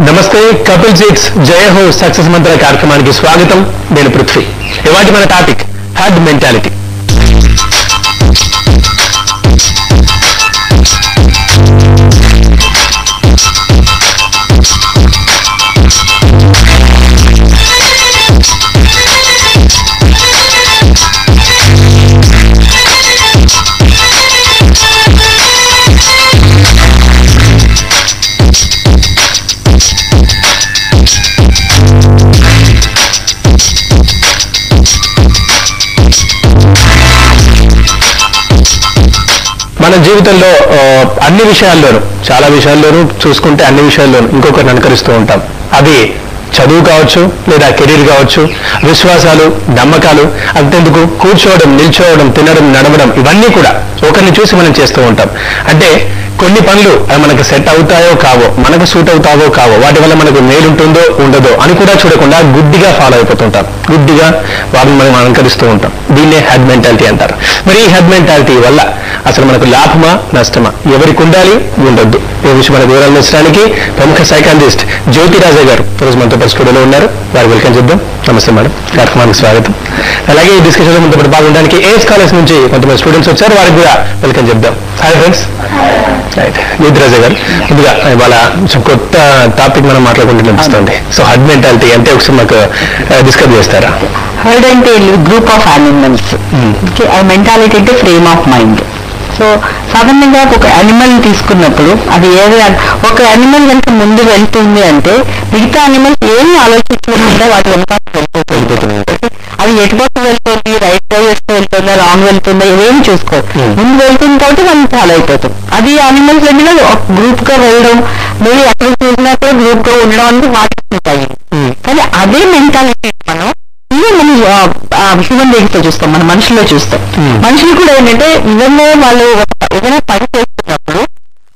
నమస్తే కపిల్ జీట్స్ జయ హో సక్సెస్ మంత్ర కార్యక్రమానికి స్వాగతం. నేను పృథ్వీ. ఇవాటి మన టాపిక్ హెడ్ మెంటాలిటీ. మన జీవితంలో అన్ని విషయాల్లోనూ చాలా విషయాల్లోనూ చూసుకుంటే అన్ని విషయాల్లోనూ ఇంకొకరిని అనుకరిస్తూ ఉంటాం. అది చదువు కావచ్చు, లేదా కెరీర్ కావచ్చు, విశ్వాసాలు, నమ్మకాలు, అంతెందుకు కూర్చోవడం, నిల్చోవడం, తినడం, నడవడం, ఇవన్నీ కూడా ఒకరిని చూసి మనం చేస్తూ ఉంటాం. అంటే కొన్ని పనులు మనకు సెట్ అవుతాయో కావో, మనకు సూట్ అవుతావో కావో, వాటి వల్ల మనకు మేలుంటుందో ఉండదో అని కూడా చూడకుండా గుడ్డిగా ఫాలో అయిపోతుంటాం. గుడ్డిగా వాటిని మనం అనుకరిస్తూ ఉంటాం. దీన్నే హెడ్ మెంటాలిటీ అంటారు. మరి ఈ హెడ్ మెంటాలిటీ వల్ల అసలు మనకు లాభమా నష్టమా, ఎవరికి ఉండాలి ఉండొద్దు, ఈ విషయం మన వివరాలు తెచ్చడానికి ప్రముఖ సైకాలజిస్ట్ జ్యోతి రాజా గారు ఈరోజు మనతో పాటు స్టూడియోలో ఉన్నారు. వారికి వెల్కమ్ చెప్దాం. నమస్తే మేడం, కార్యక్రమానికి స్వాగతం. అలాగే ఈ డిస్కషన్ మనతో పాటు బాగుండడానికి ఏఎస్ కాలేజ్ నుంచి కొంతమంది స్టూడెంట్స్ వచ్చారు, వారికి కూడా వెల్కమ్ చెప్దాం. Hi friends. రైట్, జ్యోతి రాజా గారు, ముందుగా ఇవాళ కొత్త టాపిక్ మనం మాట్లాడుకుంటూ అనిపిస్తుంది. సో హెడ్ మెంటాలిటీ అంటే ఒకసారి మాకు డిస్కస్ చేస్తారా? హెడ్ అంటే గ్రూప్ ఆఫ్ యానిమల్స్, మెంటాలిటీ అంటే ఫ్రేమ్ ఆఫ్ మైండ్. సో సాధారణంగా ఒక యానిమల్ తీసుకున్నప్పుడు అది ఒక యానిమల్ కనుక ముందు వెళ్తుంది అంటే మిగతా యానిమల్స్ ఏమి ఆలోచించకుండా వాటి వెనకాల వెళ్ళిపోతుంది. అది ఎటుపక్క వెళ్తుంది, రైట్ చేస్తూ వెళ్తుందా, రాంగ్ వెళ్తుందా, ఇవేమి చూసుకో, ముందు వెళ్తుంది కాబట్టి మనం ఫాలో అయిపోతాం. అది యానిమల్స్ అంటే గ్రూప్ గా వెళ్ళడం, మీరు ఎక్కడ చూసినా కూడా గ్రూప్ గా ఉండడం అనేది వాటి ఉంటాయి. కానీ అదే మెంటాలిటీ మనం హ్యూమన్ బీయింగ్స్ లో చూస్తాం, మన మనుషుల్లో చూస్తాం. మనుషులు కూడా ఏంటంటే నిజంగా వాళ్ళు ఏదైనా పని చేస్తున్నప్పుడు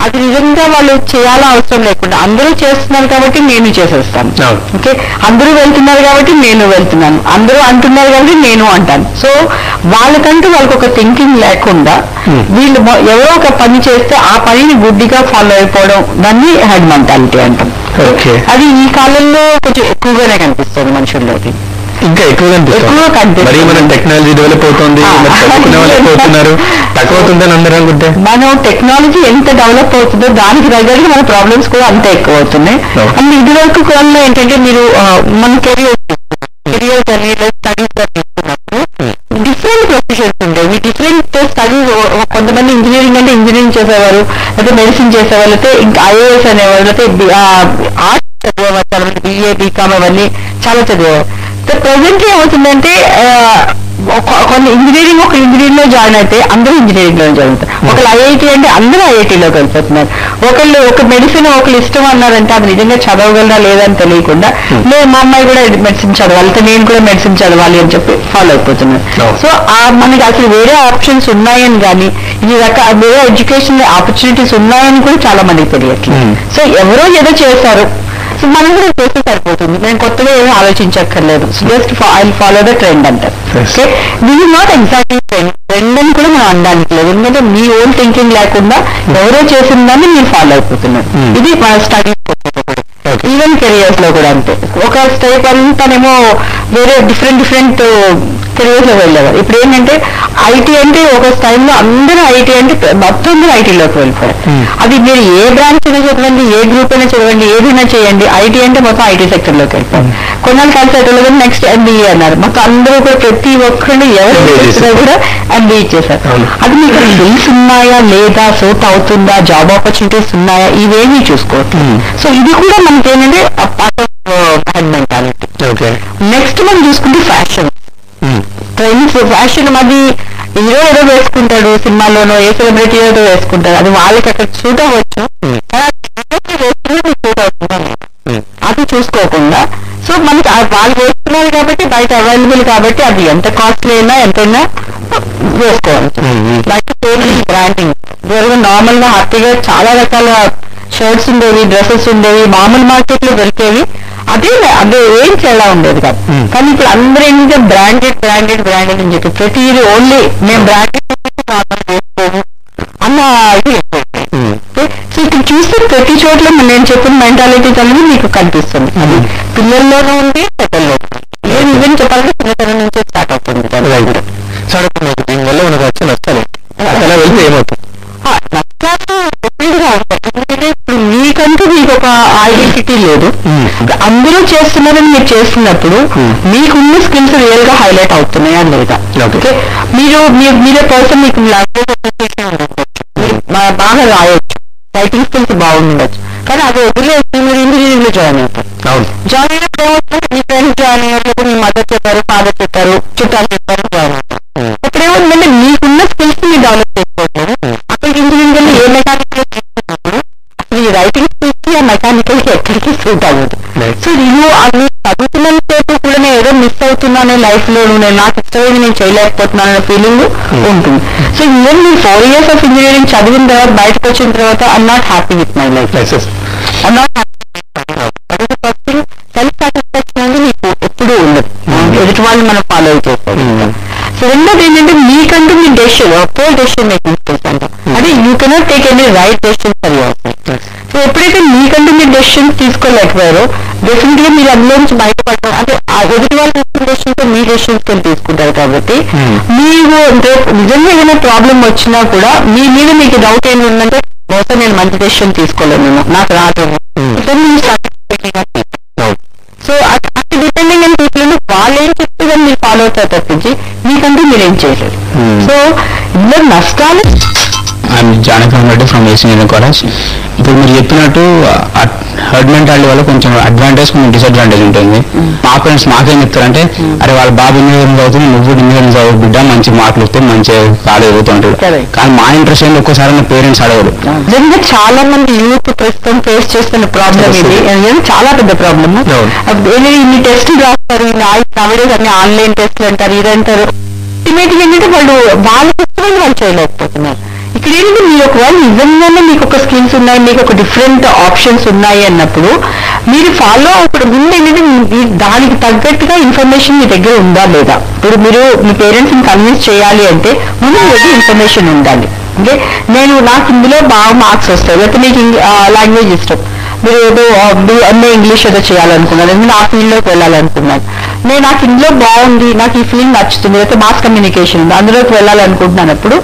అది నిజంగా వాళ్ళు చేయాలా అవసరం లేకుండా అందరూ చేస్తున్నారు కాబట్టి నేను చేసేస్తాను. ఓకే, అందరూ వెళ్తున్నారు కాబట్టి నేను వెళ్తున్నాను, అందరూ అంటున్నారు కాబట్టి నేను అంటాను. సో వాళ్ళకంటూ వాళ్ళకి ఒక థింకింగ్ లేకుండా వీళ్ళు ఎవరో ఒక పని చేస్తే ఆ పనిని గుడ్డిగా ఫాలో అయిపోవడం, దాన్ని హెడ్ మెంటాలిటీ అంటాం. అది ఈ కాలంలో కొంచెం ఎక్కువగానే కనిపిస్తుంది మనుషుల్లోకి, ఇంకా ఎక్కువగా మరి మనం టెక్నాలజీ డెవలప్ అవుతుంది, తక్కువ అవుతుందని అందరూ అనుకుంటే మనం టెక్నాలజీ ఎంత డెవలప్ అవుతుందో దానికి దగ్గరగా మన ప్రాబ్లమ్స్ కూడా అంత ఎక్కువ అవుతున్నాయి. అండ్ ఇది వరకు కాలంలో ఏంటంటే మీరు మన కెరియర్స్ అని స్టడీస్ తీసుకున్నప్పుడు డిఫరెంట్ ప్రొఫెషన్స్ ఉండేవి, డిఫరెంట్ స్టడీస్. కొంతమంది ఇంజనీరింగ్ అంటే ఇంజనీరింగ్ చేసేవారు, లేకపోతే మెడిసిన్ చేసేవాళ్ళు, అయితే ఇంకా ఐఏఎస్ అనేవాళ్ళు, లేకపోతే ఆర్ట్స్ చదివేవారు, చాలా మంది బిఏ బీకామ్ అవన్నీ చాలా చదివేవారు. ప్రెసెంట్లీ ఏమవుతుందంటే కొన్ని ఇంజనీరింగ్ ఒక ఇంజనీరింగ్ లో జాయిన్ అయితే అందరూ ఇంజనీరింగ్ లో జాయిన్ అవుతారు. ఒకళ్ళు ఐఐటి అంటే అందరూ ఐఐటీలోకి వెళ్ళిపోతున్నారు. ఒకళ్ళు ఒక మెడిసిన్ ఒకళ్ళు ఇష్టం అన్నారంటే అది నిజంగా చదవగలరా లేదని తెలియకుండా లేదు మా అమ్మాయి కూడా మెడిసిన్ చదవాలి, అయితే నేను కూడా మెడిసిన్ చదవాలి అని చెప్పి ఫాలో అయిపోతున్నారు. సో మనకి అసలు వేరే ఆప్షన్స్ ఉన్నాయని కానీ ఈ వేరే ఎడ్యుకేషన్ ఆపర్చునిటీస్ ఉన్నాయని కూడా చాలా మందికి తెలియట్లేదు. సో ఎవరో ఏదో చేశారు, సో మనం కూడా చేస్తే సరిపోతుంది, నేను కొత్తగా ఏమీ ఆలోచించక్కర్లేదు, just I follow the trend అంటారు. Okay, this is not exactly trend అని కూడా మనం అనడానికి లేదు, ఎందుకంటే మీ ఓన్ థింకింగ్ లేకుండా ఎవరో చేసిన దాన్ని మీరు ఫాలో అయిపోతున్నారు. ఇది మన స్టడీస్ ఈవెన్ కెరియర్స్ లో కూడా అంతే. ఒక స్టెప్ అంతానేమో వేరే డిఫరెంట్ కెరియర్స్ లో వెళ్ళేవారు. ఇప్పుడు ఏంటంటే ఐటీ అంటే ఒక టైంలో అందరూ ఐటీ అంటే మొత్తం అందరూ ఐటీలోకి వెళ్ళిపోయారు. అది మీరు ఏ బ్రాంచ్ అయినా చదవండి, ఏ గ్రూప్ అయినా చదవండి, ఏదైనా చేయండి, ఐటీ అంటే మొత్తం ఐటీ సెక్టర్ లోకి వెళ్ళిపోయారు. కొన్నాళ్ళు కలిసి నెక్స్ట్ ఎంబీఏ అన్నారు, మొత్తం అందరూ కూడా ప్రతి ఒక్కరిని ఎవరు కూడా ఎంబీఏ చేశారు. అది మీకు స్కిల్స్ ఉన్నాయా లేదా, సూట్ అవుతుందా, జాబ్ ఆపర్చునిటీస్ ఉన్నాయా, ఇవేమీ చూసుకోవచ్చు. సో ఇది కూడా మనకి ఏంటంటే part of head mentality. Next మనం చూసుకుంటే ఫ్యాషన్ ట్రెండ్స్. ఫ్యాషన్ అది హీరో ఏదో వేసుకుంటాడు, సినిమాలోనో ఏ సెలబ్రిటీ ఏదో వేసుకుంటాడు, అది వాళ్ళకి అక్కడ సూట్ అవ్వచ్చు, సూట్ అవుతుంది అది చూసుకోకుండా. సో మనకి వాళ్ళు వేసుకున్నారు కాబట్టి బయట అవైలబుల్ కాబట్టి అది ఎంత కాస్ట్లీ అయినా ఎంతైనా వేసుకోవచ్చు. లైక్ బ్రాండింగ్ నార్మల్ గా హ్యాపీగా చాలా రకాల షర్ట్స్ ఉండేవి, డ్రెస్సెస్ ఉండేవి, మామూలు మార్కెట్ లో దొరికేవి, అదే ఏం తేడా ఉండేది కాదు. కానీ ఇప్పుడు అందరూ ఏంటంటే బ్రాండెడ్ అని చెప్పి ప్రతిదీ ఓన్లీ మేము బ్రాండెడ్ వేసుకోము అన్న ఇది. సో ఇప్పుడు చూస్తే ప్రతి చోట్ల నేను చెప్పిన మెంటాలిటీస్ అనేది మీకు కనిపిస్తుంది. అది పిల్లల్లోనూ ఉంది, పెద్దల్లో ఏం ఈవెన్ చెప్పాలంటే చిన్నతనం నుంచే స్టార్ట్ అవుతుంది. దీనివల్ల మనకు వచ్చే నష్టాలు అలా వెళ్తే ఏమవుతుంది? నష్టాలు ఎప్పుడుగా ఉంటాయి. ఎందుకంటే ఇప్పుడు మీకంటూ మీకు ఒక ఐడెంటిటీ లేదు, అందరూ చేస్తున్నారని మీరు చేస్తున్నప్పుడు మీకున్న స్కిల్స్ రియల్ గా హైలైట్ అవుతున్నాయా లేదా? ఓకే, మీరే పర్సన్ మీకు లాంగ్వేజ్ అసోసియేషన్ ఉండొచ్చు, బాగా రాయొచ్చు, రైటింగ్ స్కిల్స్ బాగుండొచ్చు, కానీ అది వదిలేసి మీరు ఇంజనీరింగ్ లో జాయిన్ అవుతారు. జాయిన్ అయినప్పుడు మీ ఫ్రెండ్స్ జాయిన్ అయ్యారు, మీ మదర్ చెప్పారు, ఫాదర్ చెప్పారు, చుట్టాలు చెప్పారు, జాయిన్ అవుతారు. ఇప్పుడు ఏముందంటే మీకున్న స్కిల్స్ మీరు డెవలప్ చేసుకోవట్లేదు. అక్కడికి ఇంజనీరింగ్ లో ఏ మెకానికల్ తీసుకున్నప్పుడు అసలు ఈ రైటింగ్ స్కిల్స్ ఆ మెకానికల్ కి ఎక్కడికి సూట్ అవ్వదు. సో నేను అవి చదువుతున్నంతసేపు కూడా నేను ఏదో మిస్ అవుతున్నాను లైఫ్ లో, నేను నాకు ఇష్టమైంది నేను చేయలేకపోతున్నాను అనే ఫీలింగ్ ఉంటుంది. సో ఈవెన్ నేను 4 years ఆఫ్ ఇంజనీరింగ్ చదివిన తర్వాత బయటకు వచ్చిన తర్వాత I'm not happy with my life. I'm not happy. First thing self satisfaction అనేది మీకు ఎప్పుడూ ఉండదు, ఎదుటి వాళ్ళు మనం ఫాలో అయిపోతాం. సో రెండోది ఏంటంటే మీకంటూ మీ డెసిషన్ పోల్ డెసిషన్ మేకింగ్ స్కిల్స్ అంటాం. అంటే you cannot take any right decision for yourself. So ఎప్పుడైతే మీకంటూ మీరు డెసిషన్స్ తీసుకోలేకపోయారో డెఫినెట్ గా మీరు అందులో నుంచి బయటపడతారు. అంటే ఆ ఎదుటి వాళ్ళు తీసుకున్న డెసిషన్స్ మీ డెసిషన్స్ కింద తీసుకుంటారు. కాబట్టి మీరు నిజంగా ఏదైనా ప్రాబ్లం వచ్చినా కూడా మీ మీద మీకు డౌట్ ఏమి ఉందంటే బహుశా నేను మంచి డెసిషన్ తీసుకోలేను, నాకు రాదేమో. సో అటు డిపెండింగ్ అని పీపుల్ వాళ్ళు ఏం చెప్తే మీరు ఫాలో అవుతారు తప్పించి మీకంటూ మీరేం చేయలేరు. సో ఇందులో నష్టాలు. I'm Janakaram Reddy from AC engineering college. ఇప్పుడు మీరు చెప్పినట్టు హర్డ్ మెంటాలిటీ వల్ల కొంచెం అడ్వాంటేజ్, కొంచెం డిసడ్వాంటేజ్ ఉంటుంది. మా పేరెంట్స్ మాకేం చెప్తారంటే, అరే వాళ్ళ బాబు ఇంజనీరింగ్ చదువుతుంది, నువ్వు ఇంజనీరింగ్ చదువు బిడ్డ, మంచి మార్కులు వస్తే మంచి కాలేజ్ చదువుతుంటాడు. కానీ మా ఇంట్రెస్ట్ ఏంటి ఒక్కసారి నా పేరెంట్స్ అడగరు. నిజంగా చాలా మంది యూత్ ప్రస్తుతం ఫేస్ చేస్తున్న ప్రాబ్లం ఇది, చాలా పెద్ద ప్రాబ్లమ్. ఇన్ని టెస్టులు రాస్తారు, నవడేస్ అన్ని ఆన్లైన్ టెస్టులు అంటారు, ఇదంటారు. అల్టిమేట్ ఏంటంటే వాళ్ళకి ఇష్టమైన వాళ్ళు చేయలేకపోతున్నారు. ఇక్కడ ఏంటంటే మీరు ఒకవేళ నిజంగానే మీకు ఒక స్కిల్స్ ఉన్నాయి, మీకు ఒక డిఫరెంట్ ఆప్షన్స్ ఉన్నాయి అన్నప్పుడు మీరు ఫాలో అప్పుడు ముందు ఏంటంటే దానికి తగ్గట్టుగా ఇన్ఫర్మేషన్ మీ దగ్గర ఉందా లేదా. ఇప్పుడు మీరు మీ పేరెంట్స్ ని కన్విన్స్ చేయాలి అంటే ముందు మీ దగ్గర ఇన్ఫర్మేషన్ ఉండాలి. అంటే నాకు ఇందులో బాగా మార్క్స్ వస్తాయి, లేకపోతే మీకు లాంగ్వేజ్ ఇష్టం, మీరు ఏదో ఎంఏ ఇంగ్లీష్ ఏదో చేయాలనుకున్నారు, నేను ఆ ఫీల్డ్లోకి వెళ్ళాలనుకున్నాను, నాకు ఇందులో బాగుంది, నాకు ఈ ఫీల్డ్ నచ్చుతుంది, లేకపోతే మాస్ కమ్యూనికేషన్ ఉంది, అందులోకి వెళ్ళాలనుకుంటున్నప్పుడు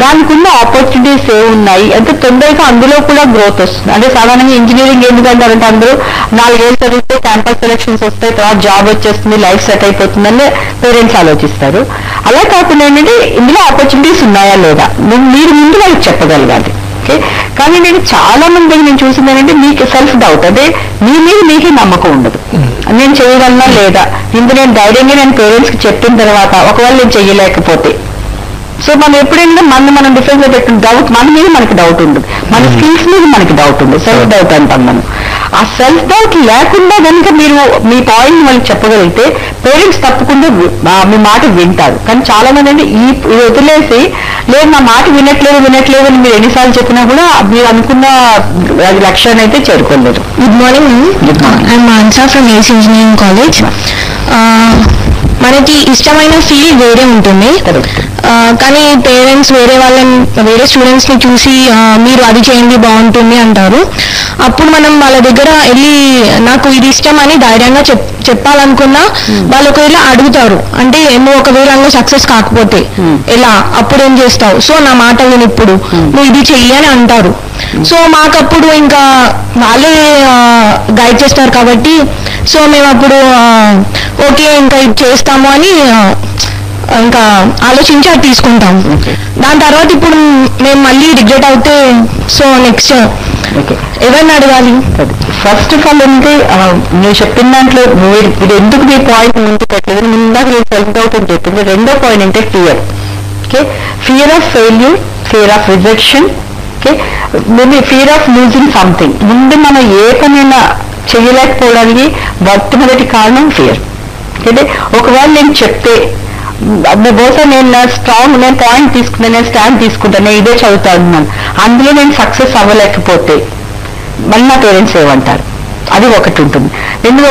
దానికి ఉన్న ఆపర్చునిటీస్ ఏమున్నాయి అంటే తొందరగా అందులో కూడా గ్రోత్ వస్తుంది. అంటే సాధారణంగా ఇంజనీరింగ్ ఎందుకంటారంటే అందరూ 4 years చదివితే క్యాంపస్ సెలక్షన్స్ వస్తాయి, తర్వాత జాబ్ వచ్చేస్తుంది, లైఫ్ సెట్ అయిపోతుందని పేరెంట్స్ ఆలోచిస్తారు. అలా కాకుండా ఏంటంటే ఇందులో ఆపర్చునిటీస్ ఉన్నాయా లేదా మీరు ముందు వాళ్ళకి చెప్పగలగాలి. కానీ నేను చాలా మంది నేను చూసింది ఏంటంటే మీకు సెల్ఫ్ డౌట్, అదే మీ మీద మీకే నమ్మకం ఉండదు, నేను చేయగలనా లేదా. ఇందులో నేను ధైర్యంగా నేను పేరెంట్స్ కి చెప్పిన తర్వాత ఒకవేళ నేను చెయ్యలేకపోతే, సో మనం ఎప్పుడైనా మనం డిఫెన్స్ లో పెట్టిన డౌట్ మన మీద మనకి డౌట్ ఉండదు, మన స్కిల్స్ మీద మనకి డౌట్ ఉంది, సెల్ఫ్ డౌట్ అంటాం మనం. ఆ సెల్ఫ్ డౌట్ లేకుండా కనుక మీరు మీ పాయింట్ మనకి చెప్పగలిగితే పేరెంట్స్ తప్పకుండా మీ మాట వింటారు. కానీ చాలా మంది అంటే ఇది వదిలేసి లేదు నా మాట వినట్లేదు అని మీరు ఎన్నిసార్లు చెప్పినా కూడా మీరు అనుకున్న లక్ష్యాన్ని అయితే చేరుకోలేదు. Good morning, I'm Mansa from AC engineering college. మనకి ఇష్టమైన ఫీల్డ్ వేరే ఉంటుంది, కానీ పేరెంట్స్ వేరే స్టూడెంట్స్ ని చూసి మీరు అది చేయండి బాగుంటుంది అంటారు. అప్పుడు మనం వాళ్ళ దగ్గర వెళ్ళి నాకు ఇది ఇష్టం అని ధైర్యంగా చెప్పాలనుకున్నా వాళ్ళు ఒకవేళ అడుగుతారు, అంటే నువ్వు ఒకవేళ అందులో సక్సెస్ కాకపోతే ఎలా, అప్పుడు ఏం చేస్తావు, సో నా మాట విని ఇప్పుడు నువ్వు ఇది చెయ్యి అని అంటారు. సో మాకప్పుడు ఇంకా వాళ్ళే గైడ్ చేస్తారు కాబట్టి సో మేము అప్పుడు ఓకే ఇంకా ఇది చేస్తాము అని ఇంకా ఆలోచించి అది తీసుకుంటాము. దాని తర్వాత ఇప్పుడు మేము మళ్ళీ రిగ్రెట్ అవుతే సో నెక్స్ట్ ఎవరిని అడగాలి? ఫస్ట్ ఆఫ్ ఆల్ అంటే నువ్వు చెప్పిన దాంట్లో ఇది ఎందుకు మీ పాయింట్ ముందు పెట్టలేదు, ముందాక నేను సెల్ఫ్ డౌట్ అని చెప్పింది. రెండో పాయింట్ అంటే fear. Okay, fear of failure, fear of rejection, okay, maybe fear of losing something. ముందు మనం ఏ పనైనా చేయలేకపోవడానికి మొట్టమొదటి కారణం ఫియర్. అంటే ఒకవేళ నేను చెప్తే బహుశా నేను పాయింట్ తీసుకుంటాను, నేను స్టాండ్ తీసుకుంటాను, నేను ఇదే చదువుతాను, అందులో నేను సక్సెస్ అవ్వలేకపోతే మళ్ళీ నా పేరెంట్స్ ఏమంటారు, అది ఒకటి ఉంటుంది.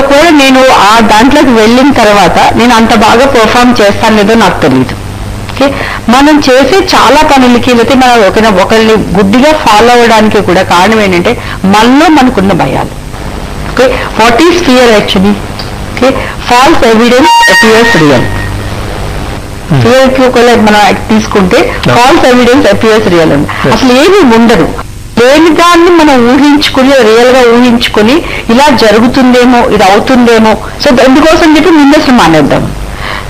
ఒకవేళ నేను ఆ దాంట్లోకి వెళ్ళిన తర్వాత నేను అంత బాగా పర్ఫామ్ చేస్తాను లేదో నాకు తెలియదు. ఓకే, మనం చేసే చాలా పనులకి లేకపోతే మనం ఒకరిని గుడ్డిగా ఫాలో అవ్వడానికి కూడా కారణం ఏంటంటే మనలో మనకున్న భయాలు. Okay, what is fear actually? Okay, falls evidence appears real. Fear కి ఒకవేళ మనం తీసుకుంటే ఫాల్స్ ఎవిడెన్స్ అపియర్స్ రియల్ అని అసలు ఏమీ ఉండదు. లేని దాన్ని మనం ఊహించుకుని రియల్ గా ఊహించుకుని ఇలా జరుగుతుందేమో, ఇది అవుతుందేమో, సో అందుకోసం చెప్పి ముందు అసలు మానేద్దాం.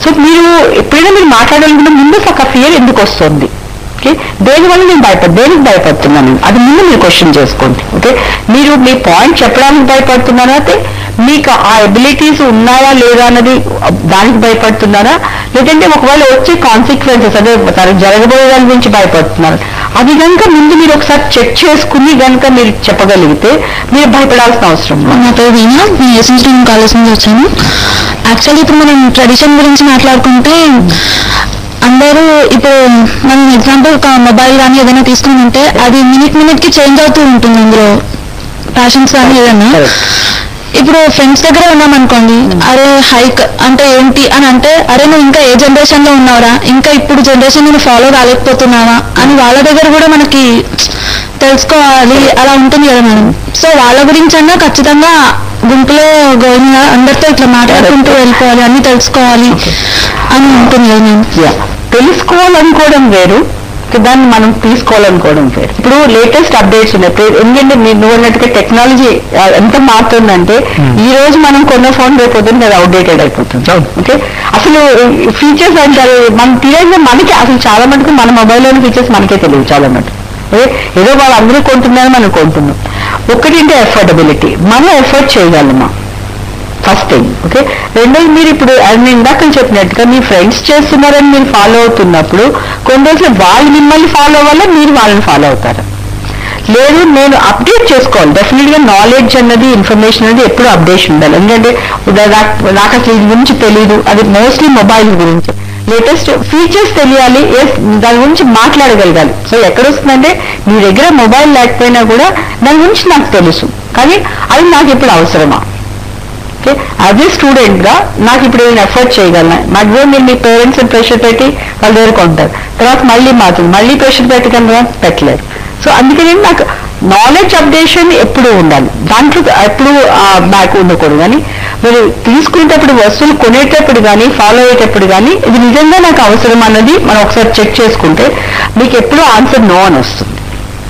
సో మీరు ఎప్పుడైనా మీరు మాట్లాడాలనుకుంటే ముందు అసలు ఫియర్ ఎందుకు వస్తుంది? ఓకే, దేనివల్ల నేను దేనికి భయపడుతున్నాను అది ముందు మీరు క్వశ్చన్ చేసుకోండి. ఓకే, మీరు మీ పాయింట్ చెప్పడానికి భయపడుతున్నారా, అయితే మీకు ఆ ఎబిలిటీస్ ఉన్నాయా లేదా అన్నది దానికి భయపడుతున్నారా, లేదంటే ఒకవేళ వచ్చే కాన్సిక్వెన్సెస్ అదే జరగబోయే దాని గురించి భయపడుతున్నారు, అది కనుక ముందు మీరు ఒకసారి చెక్ చేసుకుని కనుక మీరు చెప్పగలిగితే మీరు భయపడాల్సిన అవసరం. నా పేరు వీణా, నేను ఎస్ఎన్స్టీఎం కాలేజ్ నుంచి వచ్చాను. యాక్చువల్లీ ఇప్పుడు మనం ట్రెడిషన్ గురించి మాట్లాడుకుంటే అందరూ ఇప్పుడు మనం ఎగ్జాంపుల్ ఒక మొబైల్ కానీ ఏదైనా తీసుకుని ఉంటే అది మినిట్ కి చేంజ్ అవుతూ ఉంటుంది. అందులో ఫ్యాషన్స్ కానీ ఏదైనా ఇప్పుడు ఫ్రెండ్స్ దగ్గర ఉన్నామనుకోండి, అరే హైక్ అంటే ఏంటి అని అంటే, అరే నువ్వు ఇంకా ఏ జనరేషన్ లో ఉన్నావురా, ఇంకా ఇప్పుడు జనరేషన్ నువ్వు ఫాలో కాలేకపోతున్నావా అని వాళ్ళ దగ్గర కూడా మనకి తెలుసుకోవాలి, అలా ఉంటుంది కదా మనం. సో వాళ్ళ గురించి అన్నా ఖచ్చితంగా గుంపులో గోవింద అందరితో ఇట్లా మాట్లాడుకుంటూ వెళ్ళిపోవాలి, అన్ని తెలుసుకోవాలి అని ఉంటుంది కదా మేము. తెలుసుకోవాలనుకోవడం వేరు, దాన్ని మనం తీసుకోవాలనుకోవడం వేరు. ఇప్పుడు లేటెస్ట్ అప్డేట్స్ ఉన్నాయి. ఎందుకంటే నువ్వు అన్నట్టుగా టెక్నాలజీ ఎంత మారుతుందంటే ఈ రోజు మనం కొన్న ఫోన్ రేపొద్దున అది అవుట్డేటెడ్ అయిపోతుంది. ఓకే, అసలు ఫీచర్స్ అంటారు మనం తీరంగా మనకి అసలు చాలా మటుకు మన మొబైల్లోని ఫీచర్స్ మనకే తెలియదు చాలా మటుకు. ఏదో వాళ్ళు అందరూ కొంటున్నారని మనం కొంటున్నాం. ఒకటంటే ఎఫోర్డబిలిటీ, మనం ఎఫర్ట్ చేయగలమా ఫస్ట్ థింగ్. ఓకే, రెండోది మీరు ఇప్పుడు నేను ఇందాక చెప్పినట్టుగా మీ ఫ్రెండ్స్ చేస్తున్నారని మీరు ఫాలో అవుతున్నప్పుడు కొన్ని రోజులు వాళ్ళు మిమ్మల్ని ఫాలో అవ్వాలా, మీరు వాళ్ళని ఫాలో అవుతారా? లేదు, నేను అప్డేట్ చేసుకోవాలి. డెఫినెట్ గా నాలెడ్జ్ అన్నది, ఇన్ఫర్మేషన్ అనేది ఎప్పుడు అప్డేషన్ ఉండాలి. ఎందుకంటే నాకు అసలు ఇది గురించి తెలియదు, అది మోస్ట్లీ మొబైల్ గురించి లేటెస్ట్ ఫీచర్స్ తెలియాలి, దాని గురించి మాట్లాడగలగాలి. సో ఎక్కడ వస్తుందంటే మీ దగ్గర మొబైల్ లేకపోయినా కూడా దాని గురించి నాకు తెలుసు, కానీ అది నాకు ఇప్పుడు అవసరమా? ఓకే, యాజ్ ఏ స్టూడెంట్ గా నాకు ఇప్పుడు నేను ఎఫర్ట్ చేయగలను. మాక్సిమం మీరు మీ పేరెంట్స్ ప్రెషర్ పెట్టి వాళ్ళ దగ్గర కొంటారు, తర్వాత మళ్ళీ ప్రెషర్ పెట్టగలరా? పెట్టలేరు. సో అందుకని నాకు నాలెడ్జ్ అప్డేషన్ ఎప్పుడు ఉండాలి, దాంట్లో ఎప్పుడు బ్యాక్ ఉండకూడదు. కానీ మీరు తీసుకునేటప్పుడు వస్తువులు కొనేటప్పుడు కానీ ఫాలో అయ్యేటప్పుడు కానీ ఇది నిజంగా నాకు అవసరం అన్నది మనం ఒకసారి చెక్ చేసుకుంటే మీకు ఎప్పుడు ఆన్సర్ నో అని వస్తుంది.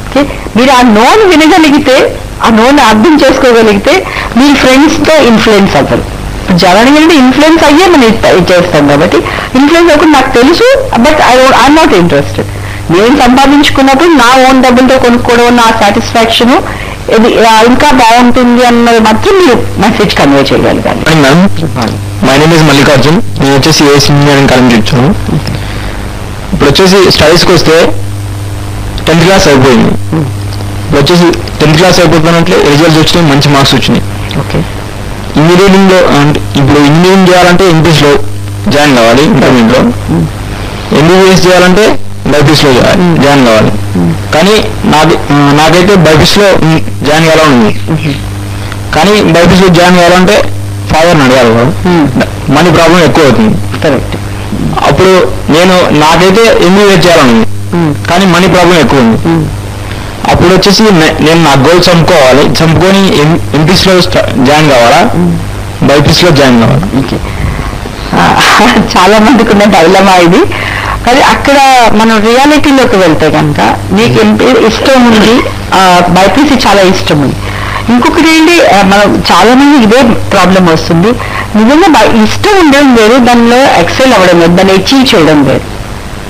ఓకే, మీరు ఆ నోను వినగలిగితే, ఆ నోను అర్థం చేసుకోగలిగితే మీ ఫ్రెండ్స్తో ఇన్ఫ్లుయెన్స్ అవ్వరు. జనానికి అంటే ఇన్ఫ్లుయెన్స్ అయ్యే మనం చేస్తాం కాబట్టి ఇన్ఫ్లుయెన్స్ అవ్వకుండా నాకు తెలుసు, బట్ ఐఎమ్ నాట్ ఇంట్రెస్టెడ్. నేను సంపాదించుకున్నప్పుడు నా ఓన్ డబ్బులతో కొనుక్కోవడం నా సాటిస్ఫాక్షన్ ఇది ఇంకా బాగుంటుంది అన్నది మాత్రం మీరు మెసేజ్ కన్వే చేయగలగాలి. మై నేమ్ ఇస్ మల్లికార్జున్, నేను వచ్చేసి ఏఎస్ ఇంజనీరింగ్ కాలేజ్ నుంచి వచ్చాను. ఇప్పుడు వచ్చేసి స్టడీస్కి వస్తే 10th క్లాస్ అయిపోయింది. ఇప్పుడు వచ్చేసి 10th క్లాస్ అయిపోతున్నట్లే రిజల్ట్స్ వచ్చినాయి, మంచి మార్క్స్ వచ్చినాయి. ఓకే, ఇంజనీరింగ్ లో అంటే ఇప్పుడు ఇంజనీరింగ్ చేయాలంటే ఎంపీస్ లో జాయిన్ కావాలి, ఇంటర్మీడియట్ లో. ఎంబీబీఎస్ చేయాలంటే బైపీస్ లో జాయిన్ కావాలి. కానీ నాకైతే బైపీస్ లో జాయిన్ కావాలని ఉంది. కానీ బైపీస్ లో జాయిన్ కావాలంటే ఫాదర్ని అడగాలి, మనీ ప్రాబ్లం ఎక్కువ అవుతుంది. కరెక్ట్. అప్పుడు నాకైతే ఎంబీబీఎస్ చేయాలని ఉంది, కానీ మనీ ప్రాబ్లం ఎక్కువ ఉంది. అప్పుడు వచ్చేసి నేను నా గోల్ చంపుకొని ఎంపీస్ లో జాయిన్ కావాలా, బైపీస్ లో జాయిన్ కావాలా? చాలా మందికి ఉన్న డైలమా ఇది. కానీ అక్కడ మనం రియాలిటీలోకి వెళ్తే కనుక మీకు ఎంపీ ఇష్టం ఉంది, బైపీసీ చాలా ఇష్టం ఉంది. ఇంకొకటి ఏంటి, మనం చాలా మంది ఇదే ప్రాబ్లం వస్తుంది. నిజంగా ఇష్టం ఉండడం వేరు, దానిలో ఎక్సెల్ అవ్వడం వేరు, దాన్ని అచీవ్ చేయడం వేరు.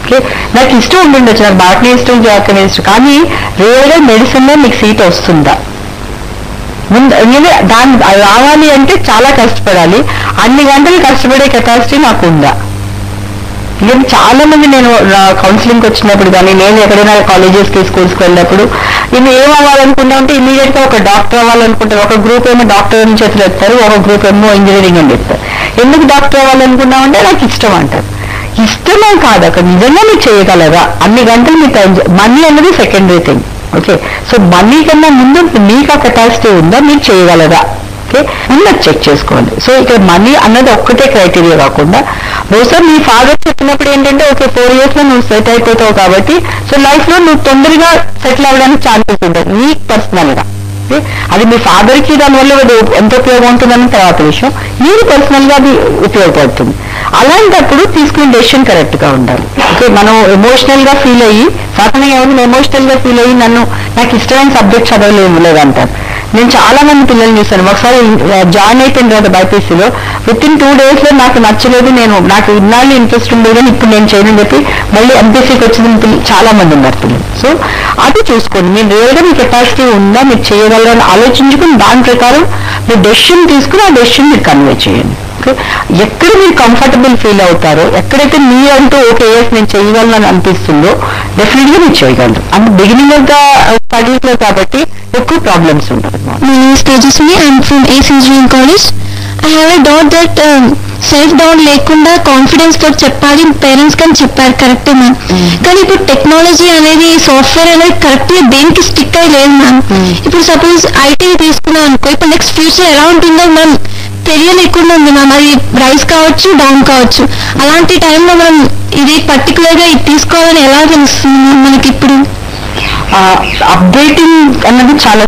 ఓకే, నాకు ఇష్టం ఉంటుండొచ్చు, నాకు బాటనీ ఇష్టం, జాకనీ ఇష్టం, కానీ రియల్గా మెడిసిన్లో మీకు సీట్ వస్తుందా? దాన్ని రావాలి అంటే చాలా కష్టపడాలి. అన్ని గంటలు కష్టపడే కెపాసిటీ నాకు ఉందా? ఇంకా చాలా మంది నేను కౌన్సిలింగ్కి వచ్చినప్పుడు కానీ నేను ఎక్కడైనా కాలేజెస్కి స్కూల్స్కి వెళ్ళినప్పుడు ఇవి ఏం అవ్వాలనుకుంటా ఉంటే ఇమీడియట్ గా ఒక డాక్టర్ అవ్వాలనుకుంటారు. ఒక గ్రూప్ ఏమో డాక్టర్ అని చేతులు ఎత్తారు, ఒక గ్రూప్ ఏమో ఇంజనీరింగ్ అని చెప్తారు. ఎందుకు డాక్టర్ అవ్వాలనుకున్నామంటే నాకు ఇష్టం అంటారు. ఇష్టమే కాదు, అక్కడ నిజంగా మీరు చేయగలరా? అన్ని గంటలు మీ టైం, మనీ అనేది secondary thing. Okay, so money కన్నా ముందు మీకు ఆ కెపాసిటీ ఉందా, మీరు చేయగలరా? ఓకే, ఓకే, ఉన్నది చెక్ చేసుకోండి. సో ఇక్కడ మనీ అన్నది ఒక్కటే క్రైటీరియా కాకుండా బహుశా మీ ఫాదర్ చెప్పినప్పుడు ఏంటంటే ఓకే 4 years లో నువ్వు సెట్ అయిపోతావు కాబట్టి సో లైఫ్ లో నువ్వు తొందరగా సెటిల్ అవ్వడానికి ఛాన్సెస్ ఉంటుంది నీకు పర్సనల్ గా. అది మీ ఫాదర్ కి దానివల్ల ఎంత ఉపయోగం ఉంటుందని తర్వాత విషయం, మీరు పర్సనల్ గా అది ఉపయోగపడుతుంది. అలాంటప్పుడు తీసుకునే డెసిషన్ కరెక్ట్ గా ఉండాలి. ఓకే, మనం ఎమోషనల్ గా ఫీల్ అయ్యి సాధారణంగా ఎవరైనా ఎమోషనల్ గా ఫీల్ అయ్యి నాకు ఇష్టమైన సబ్జెక్ట్ చదవలేదు అంటారు. నేను చాలా మంది పిల్లల్ని చూస్తాను, ఒకసారి జాయిన్ అయిపోయిన తర్వాత బైపీసీలో within 2 days లో నాకు నచ్చలేదు, నాకు ఇన్నాళ్ళు ఇంట్రెస్ట్ ఉండేది కానీ ఇప్పుడు నేను చేయనని చెప్పి మళ్ళీ ఎంపీసీకి వచ్చిన చాలా మంది ఉన్నారు పిల్లలు. సో అది చూసుకోండి, మీరు రియల్గా మీ కెపాసిటీ ఉందా, మీరు చేయగలరని ఆలోచించుకుని దాని ప్రకారం మీరు డెసిషన్ తీసుకుని ఆ డెసిషన్ మీరు కన్వే చేయండి. ఓకే, ఎక్కడ మీరు కంఫర్టబుల్ ఫీల్ అవుతారో, ఎక్కడైతే మీరంటూ ఓకే నేను చేయగలను అనిపిస్తుందో డెఫినెట్గా మీరు చేయగలరు. అంటే బిగినింగ్ ఆఫ్ ద స్టడీస్ లో కాబట్టి ఎక్కువ ప్రాబ్లమ్స్ ఉంటాయి. Tejaswi, I'm from ACE engineering college. I have a doubt that self doubt లేకుండా కాన్ఫిడెన్స్ తోటి చెప్పాలి పేరెంట్స్ కానీ చెప్పారు, కరెక్టే మ్యామ్. కానీ ఇప్పుడు టెక్నాలజీ అనేది సాఫ్ట్వేర్ అనేది కరెక్ట్ గా దేనికి స్టిక్ అయి లేదు మ్యామ్. ఇప్పుడు సపోజ్ ఐటీ తీసుకున్నాం అనుకో, ఇప్పుడు నెక్స్ట్ ఫ్యూచర్ ఎలా ఉంటుందో మనం తెలియలేకుండా ఉంది మ్యామ్. అది రైస్ కావచ్చు డౌన్ కావచ్చు. అలాంటి టైంలో మనం ఇది పర్టికులర్ గా ఇది తీసుకోవాలని ఎలా తెలుస్తుంది మనకి ఇప్పుడు? అప్డేటింగ్ అన్నది చాలా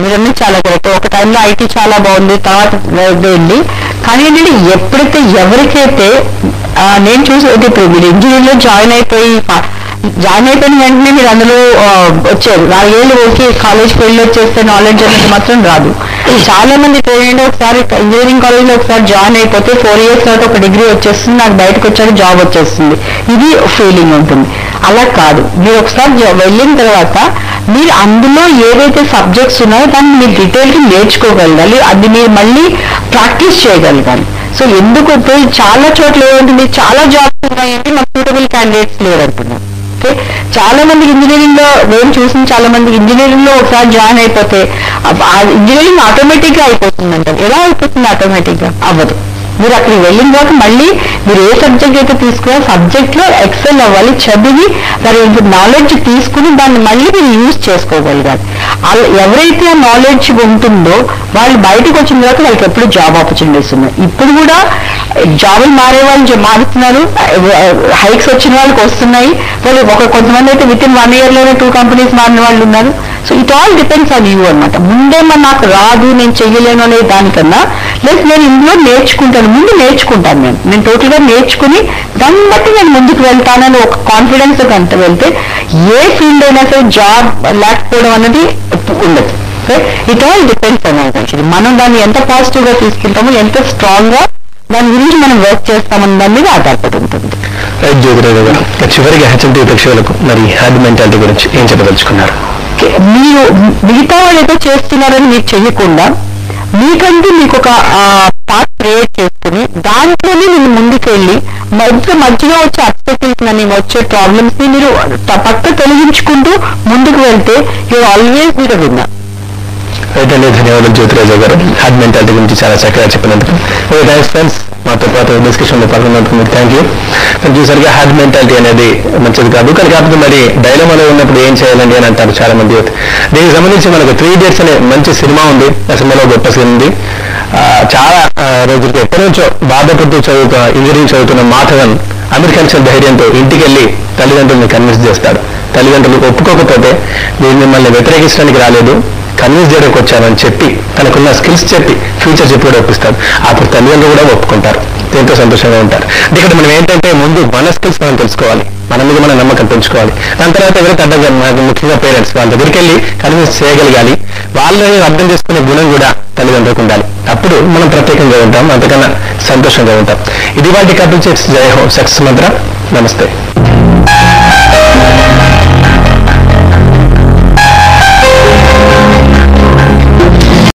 మీరన్నీ చాలా కరెక్ట్. ఒక టైంలో ఐటీ చాలా బాగుంది, తర్వాత వెళ్ళి కానీ ఏంటంటే ఎప్పుడైతే ఎవరికైతే నేను చూసి ఇప్పుడు మీరు ఇంజనీరింగ్ లో జాయిన్ అయిపోయిన వెంటనే మీరు అందులో వచ్చారు 4 ఏళ్ళు ఓకే కాలేజ్కి వెళ్ళి వచ్చేస్తే నాలెడ్జ్ అనేది మాత్రం రాదు. చాలా మంది ఏంటంటే ఒకసారి ఇంజనీరింగ్ కాలేజ్ లో ఒకసారి జాయిన్ అయిపోతే 4 years తర్వాత ఒక డిగ్రీ వచ్చేస్తుంది, నాకు బయటకు వచ్చాక జాబ్ వచ్చేస్తుంది, ఇది ఫీలింగ్ ఉంటుంది. అలా కాదు, మీరు ఒకసారి వెళ్ళిన తర్వాత మీరు అందులో ఏవైతే సబ్జెక్ట్స్ ఉన్నాయో దాన్ని మీరు డీటెయిల్గా నేర్చుకోగలగాలి, అది మీరు మళ్ళీ ప్రాక్టీస్ చేయగలగాలి. సో ఎందుకు చాలా చోట్ల ఏముంటుంది, చాలా జాబ్స్ ఉన్నాయంటే మాకు సూటబుల్ క్యాండిడేట్స్ లేరు అంటున్నారు. ఓకే, చాలా మందికి ఇంజనీరింగ్ లో నేను చూసిన చాలా మందికి ఇంజనీరింగ్ లో ఒకసారి జాయిన్ అయిపోతే ఇంజనీరింగ్ ఆటోమేటిక్ గా అయిపోతుందంట. ఎలా అయిపోతుంది ఆటోమేటిక్ గా? అవ్వదు. మీరు అక్కడికి వెళ్ళిన తర్వాత మళ్ళీ మీరు ఏ సబ్జెక్ట్ అయితే తీసుకున్నారో సబ్జెక్ట్ లో ఎక్సెల్ అవ్వాలి, చదివి దాని నాలెడ్జ్ తీసుకుని దాన్ని మళ్ళీ మీరు యూజ్ చేసుకోగలగాలి. ఎవరైతే ఆ నాలెడ్జ్ ఉంటుందో వాళ్ళు బయటకు వచ్చిన తర్వాత వాళ్ళకి ఎప్పుడు జాబ్ ఆపర్చునిటీస్ ఉన్నాయి. ఇప్పుడు కూడా జాబులు మారే వాళ్ళు మారుతున్నారు, హైక్స్ వచ్చిన వాళ్ళకి వస్తున్నాయి. వాళ్ళు కొంతమంది అయితే వితిన్ 1 year లోనే 2 companies మారిన వాళ్ళు ఉన్నారు. So it all depends on you అనమాట. ముందేమో నాకు రాదు నేను చెయ్యలేను అనే దానికన్నా లేదు నేను ఇందులో నేర్చుకుంటాను, ముందు నేర్చుకుంటాను, నేను టోటల్గా నేర్చుకుని దాన్ని బట్టి నేను ముందుకు వెళ్తానని ఒక కాన్ఫిడెన్స్ కంటే వెళ్తే ఏ ఫీల్డ్ అయినా సరే జాబ్ లేకపోవడం అనేది ఉండదు. ఇట్ ఆల్ డిపెండ్స్ అన్నమాట. యాక్చువల్లీ మనం దాన్ని ఎంత పాజిటివ్ గా తీసుకుంటామో, ఎంత స్ట్రాంగ్ గా దాని గురించి మనం వర్క్ చేస్తామని దాని మీద ఆధారపడి ఉంటుంది. రైట్ జ్యోతిరాజు గారు, చివరిగా హెచ్ఎంటీ ప్రేక్షకులకు మరి హ్యాడ్ మెంటాలిటీ గురించి ఏం చెప్పదలుచుకున్నారు? మీరు మిగతా వాళ్ళు ఏదో చేస్తున్నారని మీరు చెయ్యకుండా మీకంటూ మీకు ఒక పార్ట్ క్రియేట్ చేసుకుని దాంట్లోనే మీరు ముందుకెళ్ళి మధ్యలో వచ్చే అబ్స్టకిల్స్ అని వచ్చే ప్రాబ్లమ్స్ ని మీరు పక్క తొలగించుకుంటూ ముందుకు వెళ్తే you always be the winner. Right అండి, ధన్యవాదాలు జ్యోతిరాజు గారు. హ్యాడ్ మెంటాలిటీ గురించి చాలా చక్కగా చెప్పినందుకు. ఓకే థ్యాంక్స్ ఫ్రెండ్స్, మాతో పాటు డిస్కషన్లో పాల్గొన్నందుకు మీకు థ్యాంక్ యూ. చూసారుగా హ్యాడ్ మెంటాలిటీ అనేది మంచిది కాదు, కానీ కాకపోతే మరి డైలమాలో ఉన్నప్పుడు ఏం చేయాలండి అని అంటారు చాలా మంది యూత్. దీనికి సంబంధించి మనకు 3 Idiots అనే మంచి సినిమా ఉంది. ఆ సినిమాలో గొప్ప సీన్ ఉంది. చాలా రోజులకి ఎప్పటి నుంచో బాధపడుతూ ఇంజనీరింగ్ చదువుతున్న మాధవన్ అమెరికన్ ధైర్యంతో ఇంటికి వెళ్ళి తల్లిదండ్రులను కన్విన్స్ చేస్తాడు. తల్లిదండ్రులు ఒప్పుకోకపోతే నేను మిమ్మల్ని వ్యతిరేకించడానికి రాలేదు, కన్విన్స్ చేయడానికి వచ్చానని చెప్పి తనకున్న స్కిల్స్ చెప్పి ఫ్యూచర్ చెప్పి కూడా ఒప్పిస్తాడు. అప్పుడు తల్లిదండ్రులు కూడా ఒప్పుకుంటారు, ఎంతో సంతోషంగా ఉంటారు. ఇక్కడ మనం ఏంటంటే ముందు మన స్కిల్స్ మనం తెలుసుకోవాలి, మన మీద మన నమ్మకం పెంచుకోవాలి. దాని తర్వాత ఎవరైతే అడ్డం మనకు ముఖ్యంగా పేరెంట్స్ వాళ్ళ దగ్గరికి వెళ్ళి కన్విన్స్ చేయగలగాలి. వాళ్ళని అర్థం చేసుకునే గుణం కూడా తల్లిదండ్రులకు ఉండాలి. అప్పుడు మనం ప్రత్యేకంగా ఉంటాం, అంతకన్నా సంతోషంగా ఉంటాం. ఇది వాటి కపుల్ చెక్స్. జై హో, సక్సెస్ మంత్ర. నమస్తే.